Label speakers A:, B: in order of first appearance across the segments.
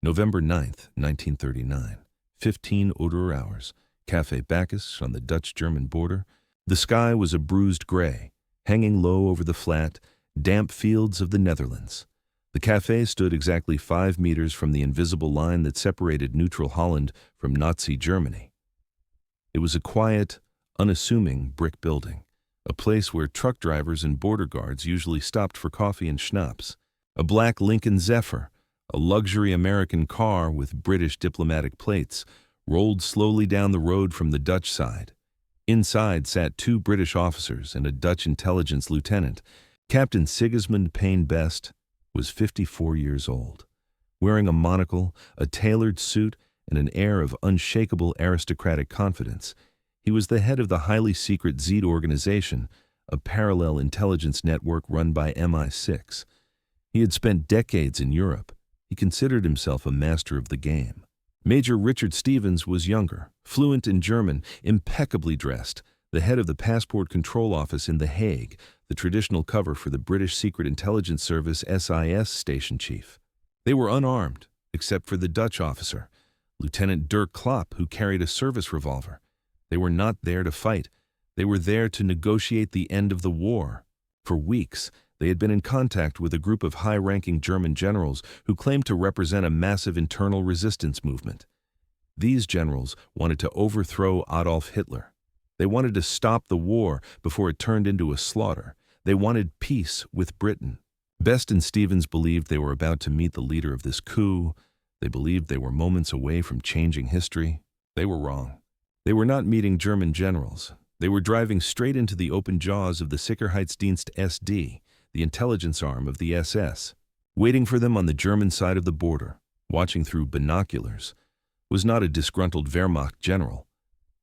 A: November 9th, 1939. 15 Oder hours. Café Bacchus on the Dutch-German border. The sky was a bruised gray, hanging low over the flat, damp fields of the Netherlands. The café stood exactly 5 meters from the invisible line that separated neutral Holland from Nazi Germany. It was a quiet, unassuming brick building, a place where truck drivers and border guards usually stopped for coffee and schnapps. A black Lincoln Zephyr, a luxury American car with British diplomatic plates, rolled slowly down the road from the Dutch side. Inside sat 2 British officers and a Dutch intelligence lieutenant. Captain Sigismund Payne Best was 54 years old, wearing a monocle, a tailored suit, and an air of unshakable aristocratic confidence. He was the head of the highly secret Z organization, a parallel intelligence network run by MI6. He had spent decades in Europe. He considered himself a master of the game. Major Richard Stevens was younger, fluent in German, impeccably dressed, the head of the Passport Control Office in The Hague, the traditional cover for the British Secret Intelligence Service SIS station chief. They were unarmed, except for the Dutch officer, Lieutenant Dirk Klopp, who carried a service revolver. They were not there to fight. They were there to negotiate the end of the war. For weeks, they had been in contact with a group of high-ranking German generals who claimed to represent a massive internal resistance movement. These generals wanted to overthrow Adolf Hitler. They wanted to stop the war before it turned into a slaughter. They wanted peace with Britain. Best and Stevens believed they were about to meet the leader of this coup. They believed they were moments away from changing history. They were wrong. They were not meeting German generals. They were driving straight into the open jaws of the Sicherheitsdienst SD, the intelligence arm of the SS. Waiting for them on the German side of the border, watching through binoculars, was not a disgruntled Wehrmacht general.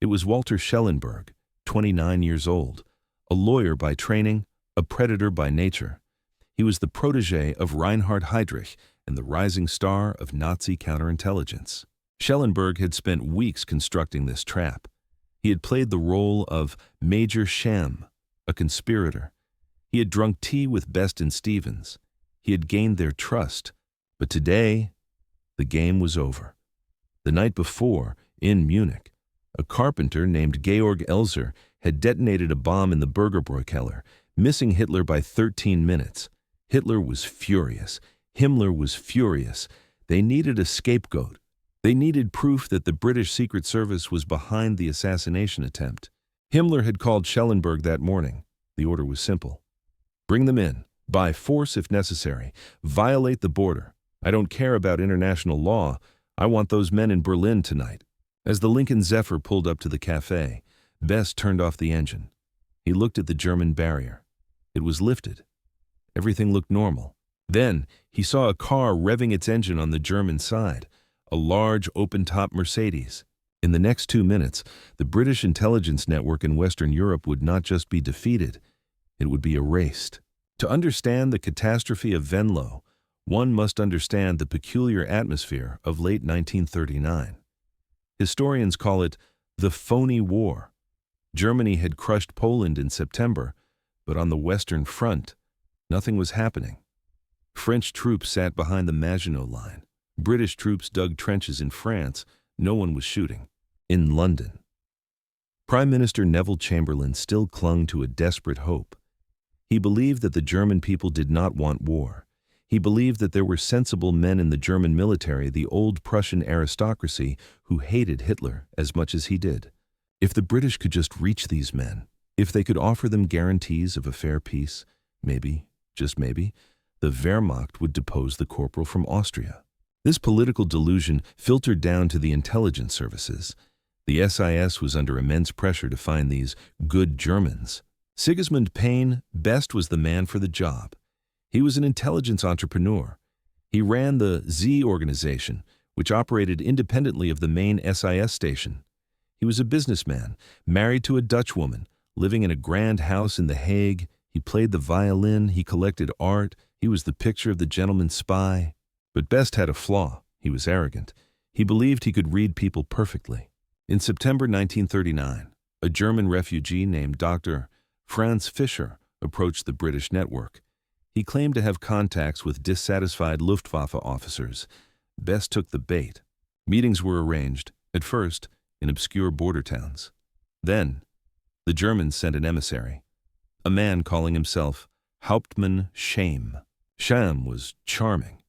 A: It was Walter Schellenberg, 29 years old, a lawyer by training, a predator by nature. He was the protege of Reinhard Heydrich and the rising star of Nazi counterintelligence. Schellenberg had spent weeks constructing this trap. He had played the role of Major Sham, a conspirator. He had drunk tea with Best and Stevens. He had gained their trust. But today, the game was over. The night before, in Munich, a carpenter named Georg Elser had detonated a bomb in the Burgerbräu, missing Hitler by 13 minutes. Hitler was furious. Himmler was furious. They needed a scapegoat. They needed proof that the British Secret Service was behind the assassination attempt. Himmler had called Schellenberg that morning. The order was simple. Bring them in, by force if necessary. Violate the border. I don't care about international law. I want those men in Berlin tonight. As the Lincoln Zephyr pulled up to the café, Best turned off the engine. He looked at the German barrier. It was lifted. Everything looked normal. Then he saw a car revving its engine on the German side, a large open-top Mercedes. In the next 2 minutes, the British intelligence network in Western Europe would not just be defeated, it would be erased. To understand the catastrophe of Venlo, one must understand the peculiar atmosphere of late 1939. Historians call it the Phoney War. Germany had crushed Poland in September, but on the Western Front, nothing was happening. French troops sat behind the Maginot Line. British troops dug trenches in France. No one was shooting. In London, Prime Minister Neville Chamberlain still clung to a desperate hope. He believed that the German people did not want war. He believed that there were sensible men in the German military, the old Prussian aristocracy, who hated Hitler as much as he did. If the British could just reach these men, if they could offer them guarantees of a fair peace, maybe, just maybe, the Wehrmacht would depose the corporal from Austria. This political delusion filtered down to the intelligence services. The SIS was under immense pressure to find these good Germans. Sigismund Payne Best was the man for the job. He was an intelligence entrepreneur. He ran the Z organization, which operated independently of the main SIS station. He was a businessman, married to a Dutch woman, living in a grand house in The Hague. He played the violin, he collected art, he was the picture of the gentleman's spy. But Best had a flaw. He was arrogant. He believed he could read people perfectly. In September 1939, a German refugee named Dr. Franz Fischer approached the British network. He claimed to have contacts with dissatisfied Luftwaffe officers. Best took the bait. Meetings were arranged, at first, in obscure border towns. Then, the Germans sent an emissary, a man calling himself Hauptmann Scham. Scham was charming.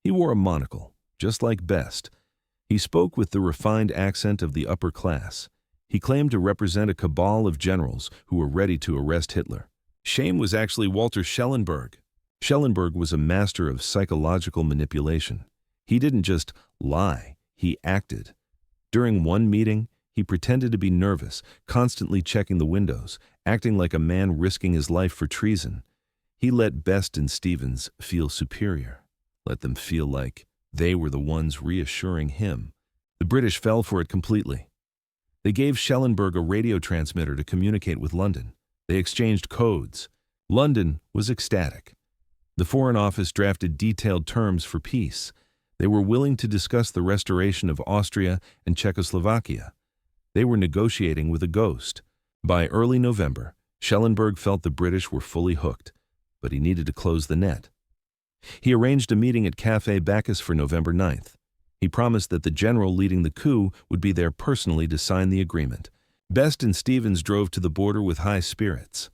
A: He wore a monocle, just like Best. He spoke with the refined accent of the upper class. He claimed to represent a cabal of generals who were ready to arrest Hitler. Scham was actually Walter Schellenberg. Schellenberg was a master of psychological manipulation. He didn't just lie, he acted. During one meeting, he pretended to be nervous, constantly checking the windows, acting like a man risking his life for treason. He let Best and Stevens feel superior, let them feel like they were the ones reassuring him. The British fell for it completely. They gave Schellenberg a radio transmitter to communicate with London. They exchanged codes. London was ecstatic. The Foreign Office drafted detailed terms for peace. They were willing to discuss the restoration of Austria and Czechoslovakia. They were negotiating with a ghost. By early November, Schellenberg felt the British were fully hooked, but he needed to close the net. He arranged a meeting at Café Bacchus for November 9th. He promised that the general leading the coup would be there personally to sign the agreement. Best and Stevens drove to the border with high spirits.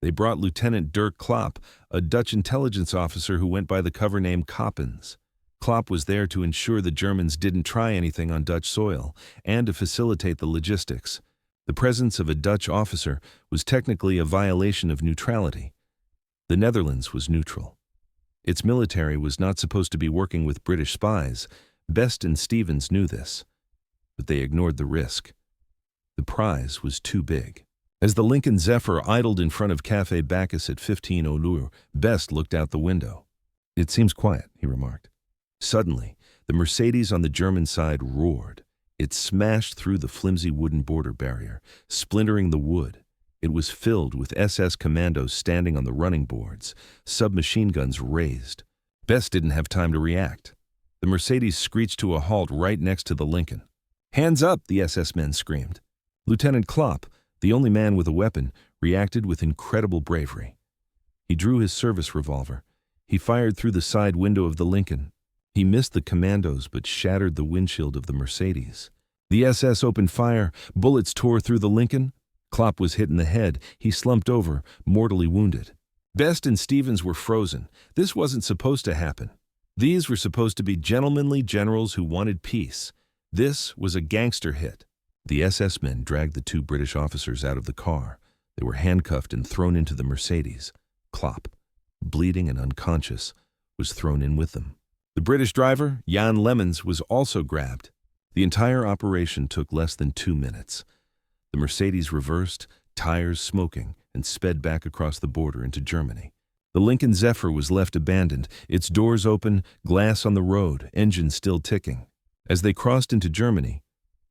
A: They brought Lieutenant Dirk Klopp, a Dutch intelligence officer who went by the cover name Coppens. Klopp was there to ensure the Germans didn't try anything on Dutch soil and to facilitate the logistics. The presence of a Dutch officer was technically a violation of neutrality. The Netherlands was neutral. Its military was not supposed to be working with British spies. Best and Stevens knew this, but they ignored the risk. The prize was too big. As the Lincoln Zephyr idled in front of Café Bacchus at 15 Best looked out the window. "It seems quiet," he remarked. Suddenly, the Mercedes on the German side roared. It smashed through the flimsy wooden border barrier, splintering the wood. It was filled with SS commandos standing on the running boards, submachine guns raised. Best didn't have time to react. The Mercedes screeched to a halt right next to the Lincoln. "Hands up!" the SS men screamed. Lieutenant Klopp, the only man with a weapon, reacted with incredible bravery. He drew his service revolver. He fired through the side window of the Lincoln. He missed the commandos but shattered the windshield of the Mercedes. The SS opened fire. Bullets tore through the Lincoln. Klopp was hit in the head. He slumped over, mortally wounded. Best and Stevens were frozen. This wasn't supposed to happen. These were supposed to be gentlemanly generals who wanted peace. This was a gangster hit. The SS men dragged the two British officers out of the car. They were handcuffed and thrown into the Mercedes. Klopp, bleeding and unconscious, was thrown in with them. The British driver, Jan Lemmens, was also grabbed. The entire operation took less than 2 minutes. The Mercedes reversed, tires smoking, and sped back across the border into Germany. The Lincoln Zephyr was left abandoned, its doors open, glass on the road, engine still ticking. As they crossed into Germany,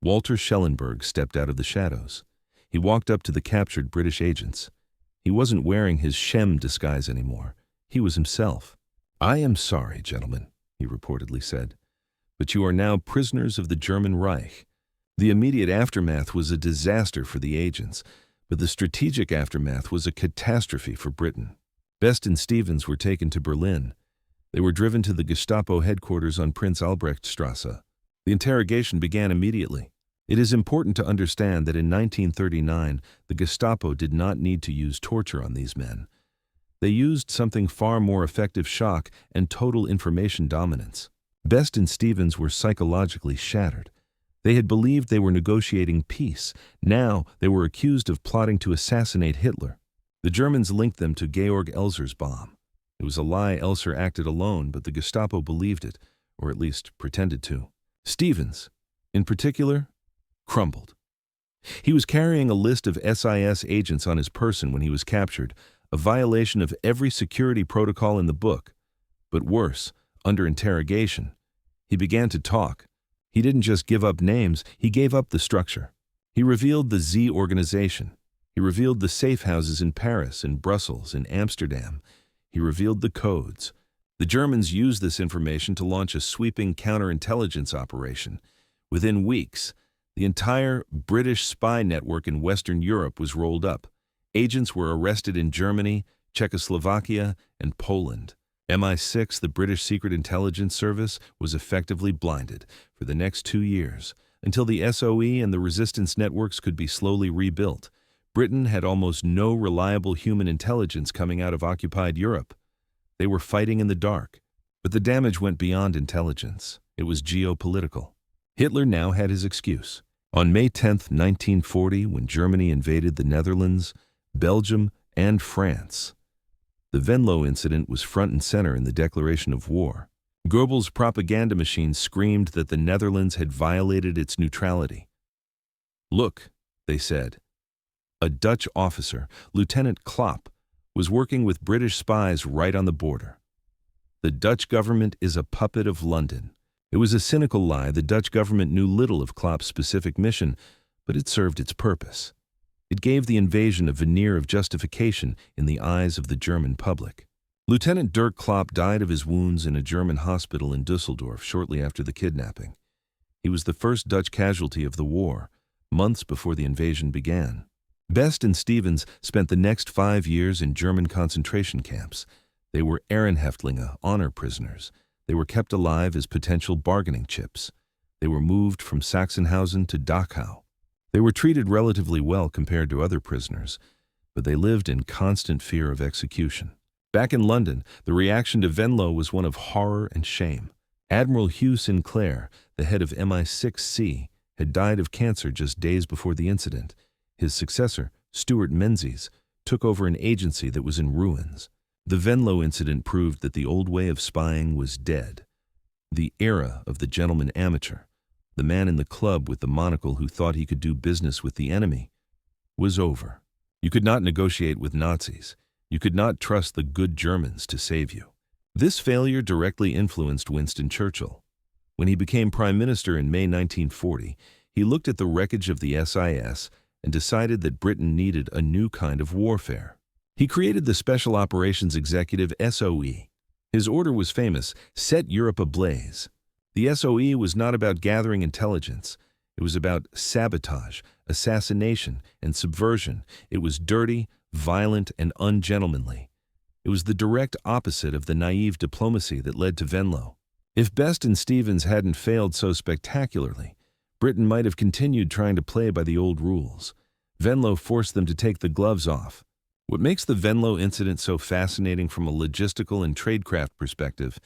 A: Walter Schellenberg stepped out of the shadows. He walked up to the captured British agents. He wasn't wearing his Schem disguise anymore. He was himself. "I am sorry, gentlemen," he reportedly said, "but you are now prisoners of the German Reich." The immediate aftermath was a disaster for the agents, but the strategic aftermath was a catastrophe for Britain. Best and Stevens were taken to Berlin. They were driven to the Gestapo headquarters on Prince Albrechtstrasse. The interrogation began immediately. It is important to understand that in 1939, the Gestapo did not need to use torture on these men. They used something far more effective: shock and total information dominance. Best and Stevens were psychologically shattered. They had believed they were negotiating peace. Now they were accused of plotting to assassinate Hitler. The Germans linked them to Georg Elser's bomb. It was a lie. Elser acted alone, but the Gestapo believed it, or at least pretended to. Stevens, in particular, crumbled. He was carrying a list of SIS agents on his person when he was captured, a violation of every security protocol in the book. But worse, under interrogation, he began to talk. He didn't just give up names, he gave up the structure. He revealed the Z organization. He revealed the safe houses in Paris, in Brussels, in Amsterdam. He revealed the codes. The Germans used this information to launch a sweeping counterintelligence operation. Within weeks, the entire British spy network in Western Europe was rolled up. Agents were arrested in Germany, Czechoslovakia, and Poland. MI6, the British Secret Intelligence Service, was effectively blinded for the next 2 years, until the SOE and the resistance networks could be slowly rebuilt. Britain had almost no reliable human intelligence coming out of occupied Europe. They were fighting in the dark, but the damage went beyond intelligence. It was geopolitical. Hitler now had his excuse. On May 10, 1940, when Germany invaded the Netherlands, Belgium, and France, the Venlo Incident was front and center in the declaration of war. Goebbels' propaganda machine screamed that the Netherlands had violated its neutrality. "Look," they said. A Dutch officer, Lieutenant Klopp, was working with British spies right on the border. The Dutch government is a puppet of London. It was a cynical lie. The Dutch government knew little of Klopp's specific mission, but it served its purpose. It gave the invasion a veneer of justification in the eyes of the German public. Lieutenant Dirk Klopp died of his wounds in a German hospital in Düsseldorf shortly after the kidnapping. He was the first Dutch casualty of the war, months before the invasion began. Best and Stevens spent the next 5 years in German concentration camps. They were Ehrenhäftlinge, honor prisoners. They were kept alive as potential bargaining chips. They were moved from Sachsenhausen to Dachau. They were treated relatively well compared to other prisoners, but they lived in constant fear of execution. Back in London, the reaction to Venlo was one of horror and shame. Admiral Hugh Sinclair, the head of MI6C, had died of cancer just days before the incident. His successor, Stuart Menzies, took over an agency that was in ruins. The Venlo incident proved that the old way of spying was dead. The era of the gentleman amateur, the man in the club with the monocle who thought he could do business with the enemy, was over. You could not negotiate with Nazis. You could not trust the good Germans to save you. This failure directly influenced Winston Churchill. When he became Prime Minister in May 1940, he looked at the wreckage of the SIS and decided that Britain needed a new kind of warfare. He created the Special Operations Executive SOE. His order was famous: set Europe ablaze. The SOE was not about gathering intelligence. It was about sabotage, assassination, and subversion. It was dirty, violent, and ungentlemanly. It was the direct opposite of the naive diplomacy that led to Venlo. If Best and Stevens hadn't failed so spectacularly, Britain might have continued trying to play by the old rules. Venlo forced them to take the gloves off. What makes the Venlo incident so fascinating from a logistical and tradecraft perspective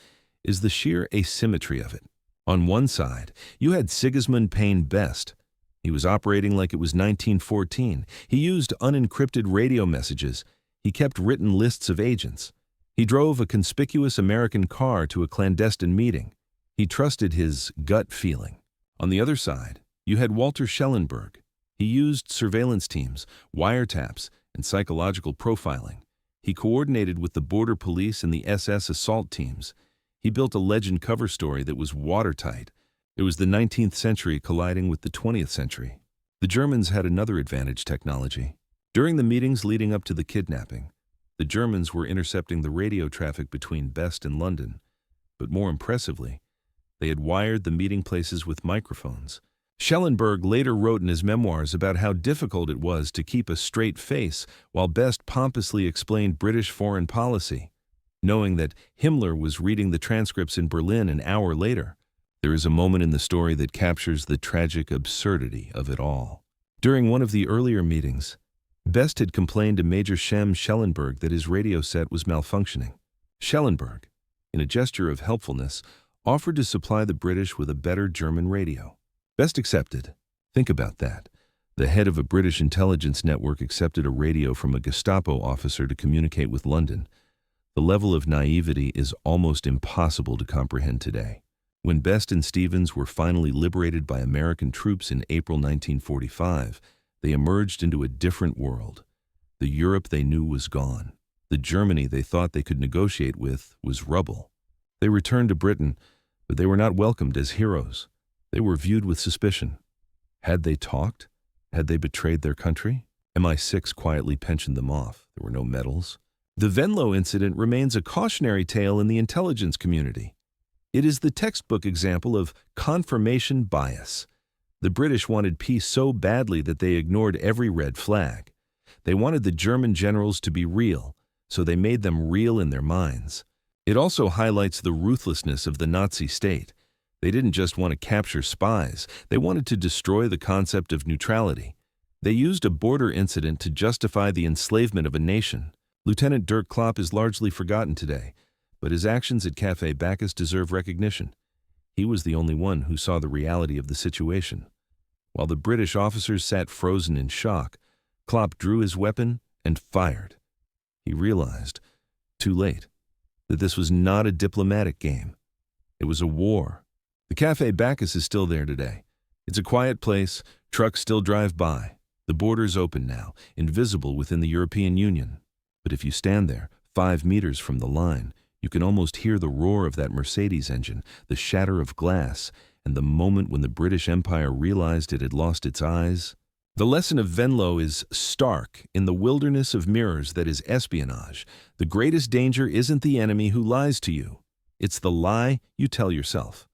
A: is the sheer asymmetry of it. On one side, you had Sigismund Payne Best. He was operating like it was 1914. He used unencrypted radio messages. He kept written lists of agents. He drove a conspicuous American car to a clandestine meeting. He trusted his gut feeling. On the other side, you had Walter Schellenberg. He used surveillance teams, wiretaps, and psychological profiling. He coordinated with the border police and the SS assault teams. He built a legend cover story that was watertight. It was the 19th century colliding with the 20th century. The Germans had another advantage: technology. During the meetings leading up to the kidnapping, the Germans were intercepting the radio traffic between Best and London. But more impressively, they had wired the meeting places with microphones. Schellenberg later wrote in his memoirs about how difficult it was to keep a straight face while Best pompously explained British foreign policy, knowing that Himmler was reading the transcripts in Berlin an hour later. There is a moment in the story that captures the tragic absurdity of it all. During one of the earlier meetings, Best had complained to Major Schellenberg that his radio set was malfunctioning. Schellenberg, in a gesture of helpfulness, offered to supply the British with a better German radio. Best accepted. Think about that. The head of a British intelligence network accepted a radio from a Gestapo officer to communicate with London. The level of naivety is almost impossible to comprehend today. When Best and Stevens were finally liberated by American troops in April 1945, they emerged into a different world. The Europe they knew was gone. The Germany they thought they could negotiate with was rubble. They returned to Britain, but they were not welcomed as heroes. They were viewed with suspicion. Had they talked? Had they betrayed their country? MI6 quietly pensioned them off. There were no medals. The Venlo incident remains a cautionary tale in the intelligence community. It is the textbook example of confirmation bias. The British wanted peace so badly that they ignored every red flag. They wanted the German generals to be real, so they made them real in their minds. It also highlights the ruthlessness of the Nazi state. They didn't just want to capture spies, they wanted to destroy the concept of neutrality. They used a border incident to justify the enslavement of a nation. Lieutenant Dirk Klopp is largely forgotten today, but his actions at Café Bacchus deserve recognition. He was the only one who saw the reality of the situation. While the British officers sat frozen in shock, Klopp drew his weapon and fired. He realized, too late, that this was not a diplomatic game. It was a war. The Café Bacchus is still there today. It's a quiet place, trucks still drive by. The border's open now, invisible within the European Union. But if you stand there, 5 meters from the line, you can almost hear the roar of that Mercedes engine, the shatter of glass, and the moment when the British Empire realized it had lost its eyes. The lesson of Venlo is stark in the wilderness of mirrors that is espionage. The greatest danger isn't the enemy who lies to you. It's the lie you tell yourself.